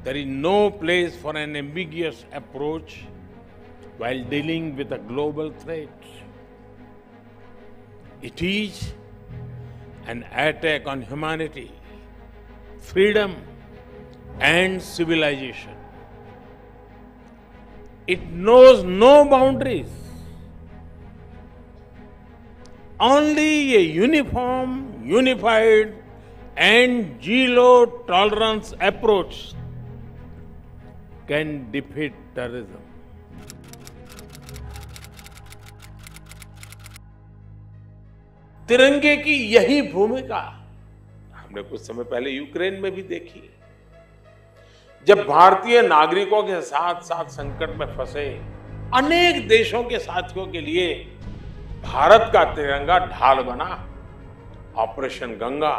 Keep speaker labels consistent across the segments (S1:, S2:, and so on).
S1: There is no place for an ambiguous approach while dealing with a global threat. It is an attack on humanity, freedom, and civilization. It knows no boundaries. Only a uniform, unified, and zero-tolerance approach can defeat terrorism. तिरंगे की यही भूमिका हमने कुछ समय पहले Ukraine में भी देखी। जब भारतीय नागरिकों के साथ साथ संकट में फंसे अनेक देशों के साथियों के लिए भारत का तिरंगा ढाल बना। ऑपरेशन गंगा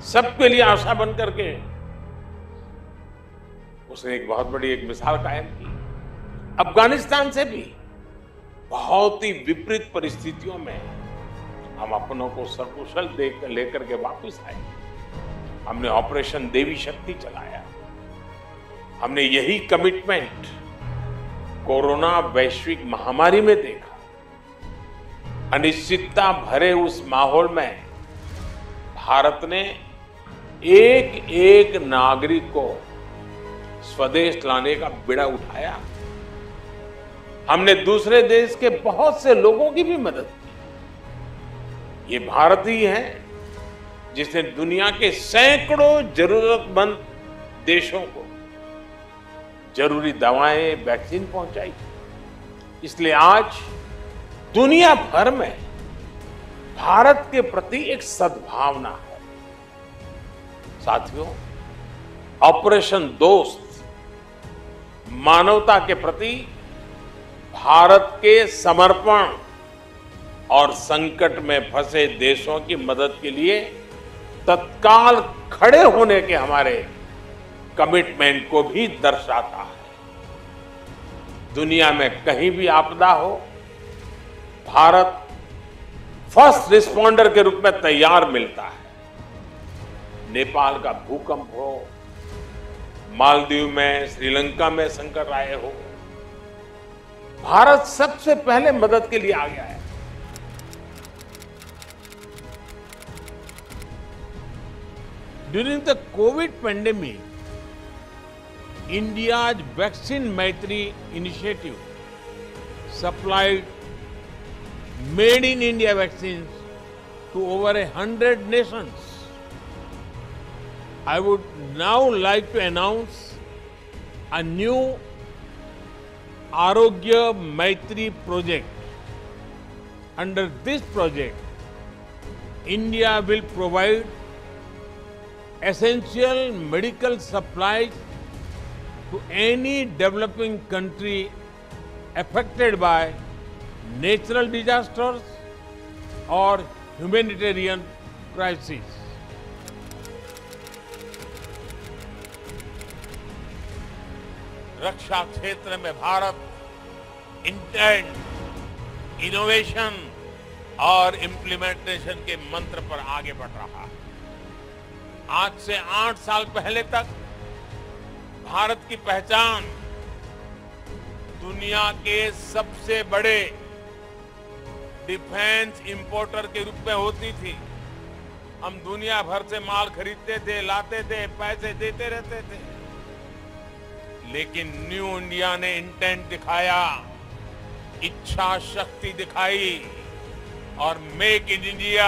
S1: सबके लिए आशा बन करके उसने एक बहुत बड़ी मिसाल कायम की। अफगानिस्तान से भी बहुत ही विपरीत परिस्थितियों में हम अपनों को सकुशल लेकर के वापस आए। हमने ऑपरेशन देवी शक्ति चलाया। हमने यही कमिटमेंट कोरोना वैश्विक महामारी में देखा। अनिश्चितता भरे उस माहौल में भारत ने एक एक नागरिक को स्वदेश लाने का बीड़ा उठाया। हमने दूसरे देश के बहुत से लोगों की भी मदद की। ये भारत ही है जिसने दुनिया के सैकड़ों जरूरतमंद देशों को जरूरी दवाएं, वैक्सीन पहुंचाई। इसलिए आज दुनिया भर में भारत के प्रति एक सद्भावना है। साथियों, ऑपरेशन दोस्त मानवता के प्रति भारत के समर्पण और संकट में फंसे देशों की मदद के लिए तत्काल खड़े होने के हमारे कमिटमेंट को भी दर्शाता है। दुनिया में कहीं भी आपदा हो, भारत फर्स्ट रिस्पॉन्डर के रूप में तैयार मिलता है। नेपाल का भूकंप हो, मालदीव में, श्रीलंका में संकट आए हो, भारत सबसे पहले मदद के लिए आ गया है। During the COVID pandemic, India's Vaccine Maitri initiative supplied made in India vaccines to over 100 nations. I would now like to announce a new Arogya Maitri project. Under this project, India will provide essential medical supplies to any developing country affected by natural disasters or humanitarian crises. रक्षा क्षेत्र में Bharat intent, innovation और implementation के मंत्र पर आगे बढ़ रहा है। आज से 8 साल पहले तक भारत की पहचान दुनिया के सबसे बड़े डिफेंस इंपोर्टर के रूप में होती थी। हम दुनिया भर से माल खरीदते थे, लाते थे, पैसे देते रहते थे। लेकिन न्यू इंडिया ने इंटेंट दिखाया, इच्छा शक्ति दिखाई और मेक इन इंडिया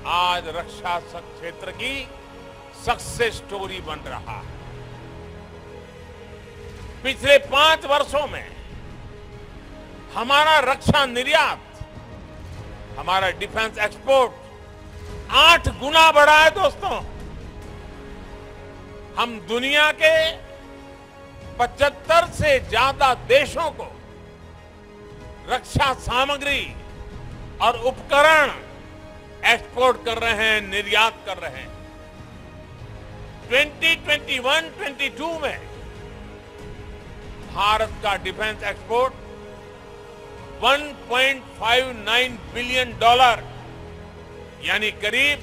S1: आज रक्षा क्षेत्र की सक्सेस स्टोरी बन रहा है। पिछले 5 वर्षों में हमारा रक्षा निर्यात, हमारा डिफेंस एक्सपोर्ट 8 गुना बढ़ा है। दोस्तों, हम दुनिया के 75 से ज्यादा देशों को रक्षा सामग्री और उपकरण एक्सपोर्ट कर रहे हैं, निर्यात कर रहे हैं। 2021-22 में भारत का डिफेंस एक्सपोर्ट $1.59 बिलियन यानी करीब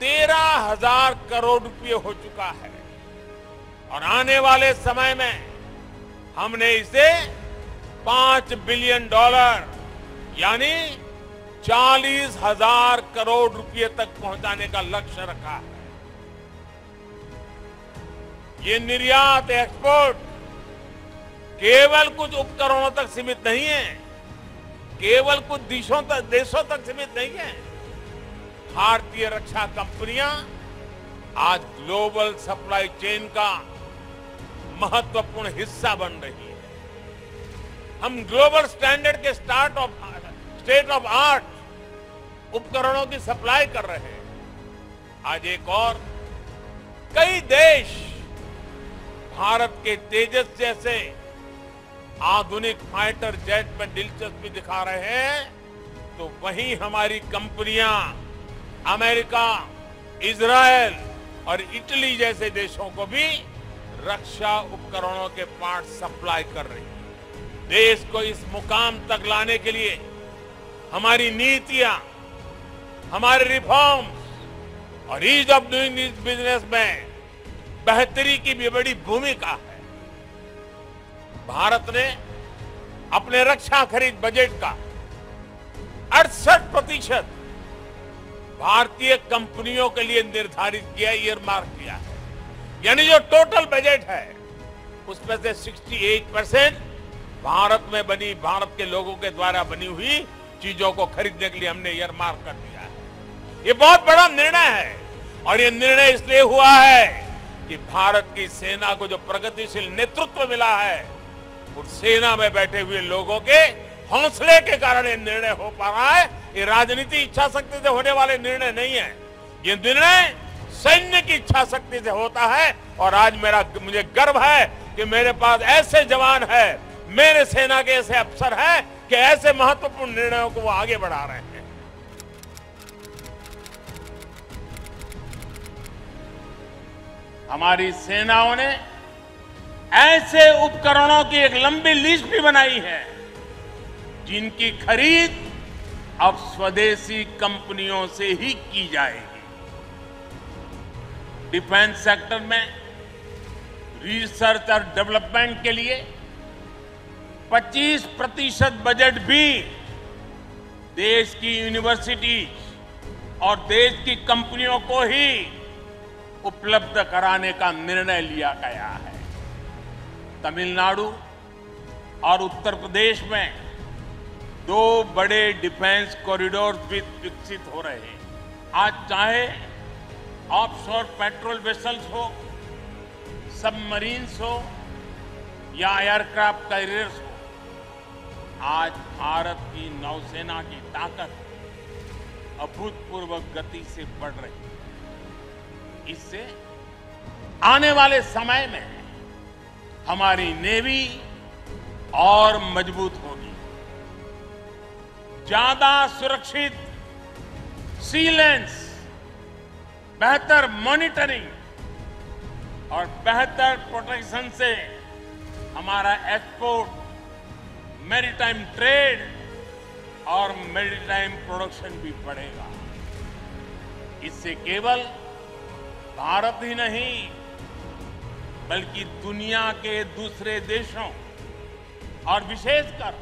S1: 13,000 करोड़ रुपए हो चुका है। और आने वाले समय में हमने इसे $5 बिलियन यानी 40,000 करोड़ रुपए तक पहुंचाने का लक्ष्य रखा है। ये निर्यात एक्सपोर्ट केवल कुछ उपकरणों तक सीमित नहीं है, केवल कुछ देशों तक सीमित नहीं है। भारतीय रक्षा कंपनियां आज ग्लोबल सप्लाई चेन का महत्वपूर्ण हिस्सा बन रही है। हम ग्लोबल स्टैंडर्ड के स्टेट ऑफ आर्ट उपकरणों की सप्लाई कर रहे हैं। आज एक और कई देश भारत के तेजस जैसे आधुनिक फाइटर जेट में दिलचस्पी दिखा रहे हैं, तो वहीं हमारी कंपनियां अमेरिका, इजरायल और इटली जैसे देशों को भी रक्षा उपकरणों के पार्ट सप्लाई कर रही है। देश को इस मुकाम तक लाने के लिए हमारी नीतियां, हमारे रिफॉर्म्स और ईज ऑफ डूइंग बिजनेस में बेहतरी की भी बड़ी भूमिका है। भारत ने अपने रक्षा खरीद बजट का 68% भारतीय कंपनियों के लिए निर्धारित किया, ईयरमार्क किया है। यानी जो टोटल बजट है उसमें से 68% भारत में बनी, भारत के लोगों के द्वारा बनी हुई चीजों को खरीदने के लिए हमने ईयरमार्क कर दिया है। ये बहुत बड़ा निर्णय है और ये निर्णय इसलिए हुआ है कि भारत की सेना को जो प्रगतिशील नेतृत्व मिला है, उस सेना में बैठे हुए लोगों के हौसले के कारण ये निर्णय हो पा रहा है। ये राजनीति इच्छा शक्ति से होने वाले निर्णय नहीं है, ये निर्णय सैन्य की इच्छा शक्ति से होता है। और आज मुझे गर्व है कि मेरे पास ऐसे जवान हैं, मेरे सेना के ऐसे अफसर हैं कि ऐसे महत्वपूर्ण निर्णयों को वो आगे बढ़ा रहे हैं। हमारी सेनाओं ने ऐसे उपकरणों की एक लंबी लिस्ट भी बनाई है जिनकी खरीद अब स्वदेशी कंपनियों से ही की जाएगी। डिफेंस सेक्टर में रिसर्च और डेवलपमेंट के लिए 25% बजट भी देश की यूनिवर्सिटी और देश की कंपनियों को ही उपलब्ध कराने का निर्णय लिया गया है। तमिलनाडु और उत्तर प्रदेश में 2 बड़े डिफेंस कॉरिडोर भी विकसित हो रहे हैं। आज चाहे ऑफशोर पेट्रोल वेसल्स हो, सबमरीन्स हो या एयरक्राफ्ट कैरियर्स हो, आज भारत की नौसेना की ताकत अभूतपूर्व गति से बढ़ रही है। इससे आने वाले समय में हमारी नेवी और मजबूत होगी। ज्यादा सुरक्षित सी लेन्स, बेहतर मॉनिटरिंग और बेहतर प्रोटेक्शन से हमारा एक्सपोर्ट, मैरीटाइम ट्रेड और मैरीटाइम प्रोडक्शन भी बढ़ेगा। इससे केवल भारत ही नहीं बल्कि दुनिया के दूसरे देशों और विशेषकर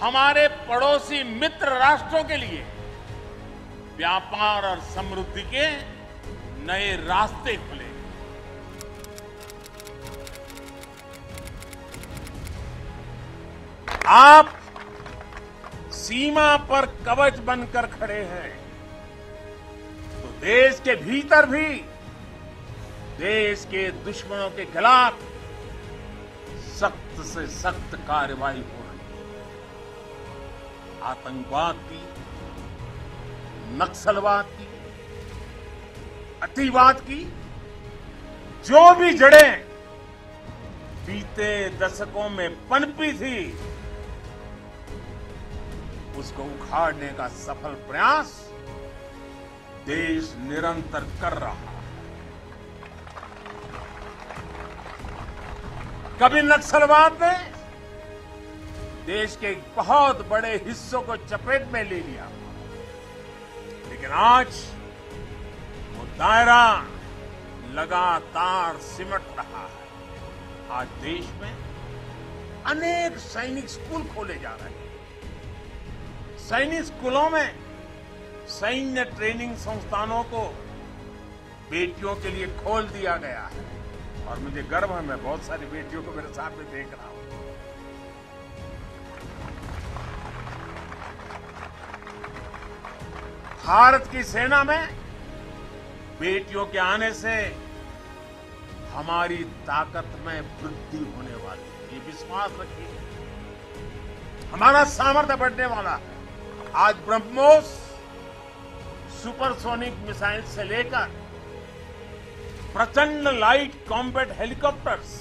S1: हमारे पड़ोसी मित्र राष्ट्रों के लिए व्यापार और समृद्धि के नए रास्ते खुले। आप सीमा पर कवच बनकर खड़े हैं, तो देश के भीतर भी देश के दुश्मनों के खिलाफ सख्त से सख्त कार्रवाई हो रही है। आतंकवाद की, नक्सलवाद की, अतिवाद की जो भी जड़ें बीते दशकों में पनपी थी, उसको उखाड़ने का सफल प्रयास देश निरंतर कर रहा है। कभी नक्सलवाद ने देश के बहुत बड़े हिस्सों को चपेट में ले लिया, लेकिन आज वो दायरा लगातार सिमट रहा है। आज देश में अनेक सैनिक स्कूल खोले जा रहे हैं। सैनिक स्कूलों में सैन्य ट्रेनिंग संस्थानों को बेटियों के लिए खोल दिया गया है और मुझे गर्व है, मैं बहुत सारी बेटियों को मेरे सामने देख रहा हूं। भारत की सेना में बेटियों के आने से हमारी ताकत में वृद्धि होने वाली है, ये विश्वास रखिए। हमारा सामर्थ्य बढ़ने वाला है। आज ब्रह्मोस सुपरसोनिक मिसाइल से लेकर प्रचंड लाइट कॉम्बैट हेलीकॉप्टर्स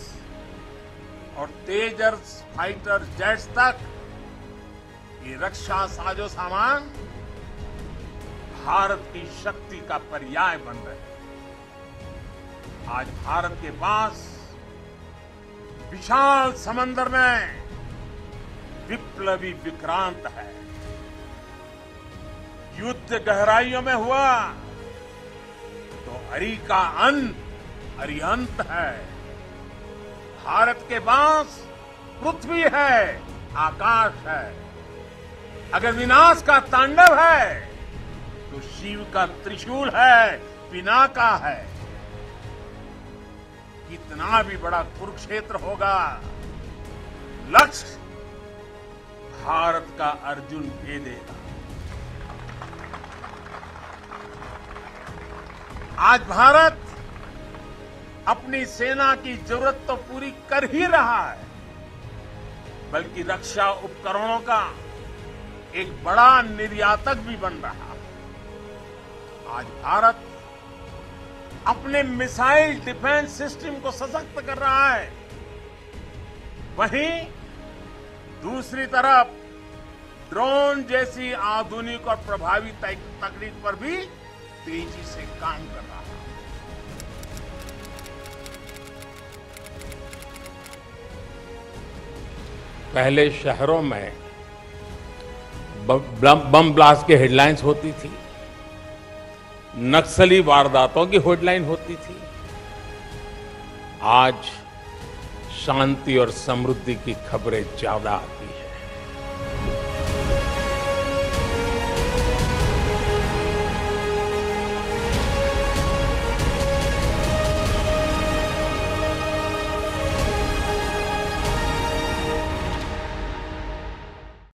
S1: और तेजस फाइटर जेट्स तक ये रक्षा साजो सामान भारत की शक्ति का पर्याय बन रहे हैं। आज भारत के पास विशाल समंदर में विप्लवी विक्रांत है। युद्ध गहराइयों में हुआ तो अरी का अंत अरिहंत है। भारत के पास पृथ्वी है, आकाश है। अगर विनाश का तांडव है तो शिव का त्रिशूल है, पिनाका है। कितना भी बड़ा कुरुक्षेत्र होगा, लक्ष्य भारत का अर्जुन भेदेगा। आज भारत अपनी सेना की जरूरत तो पूरी कर ही रहा है, बल्कि रक्षा उपकरणों का एक बड़ा निर्यातक भी बन रहा है। आज भारत अपने मिसाइल डिफेंस सिस्टम को सशक्त कर रहा है, वहीं दूसरी तरफ ड्रोन जैसी आधुनिक और प्रभावी तकनीक पर भी तेजी से काम कर रहा है। पहले शहरों में बम ब्लास्ट की हेडलाइंस होती थी, नक्सली वारदातों की हेडलाइन होती थी। आज शांति और समृद्धि की खबरें ज्यादा आती हैं।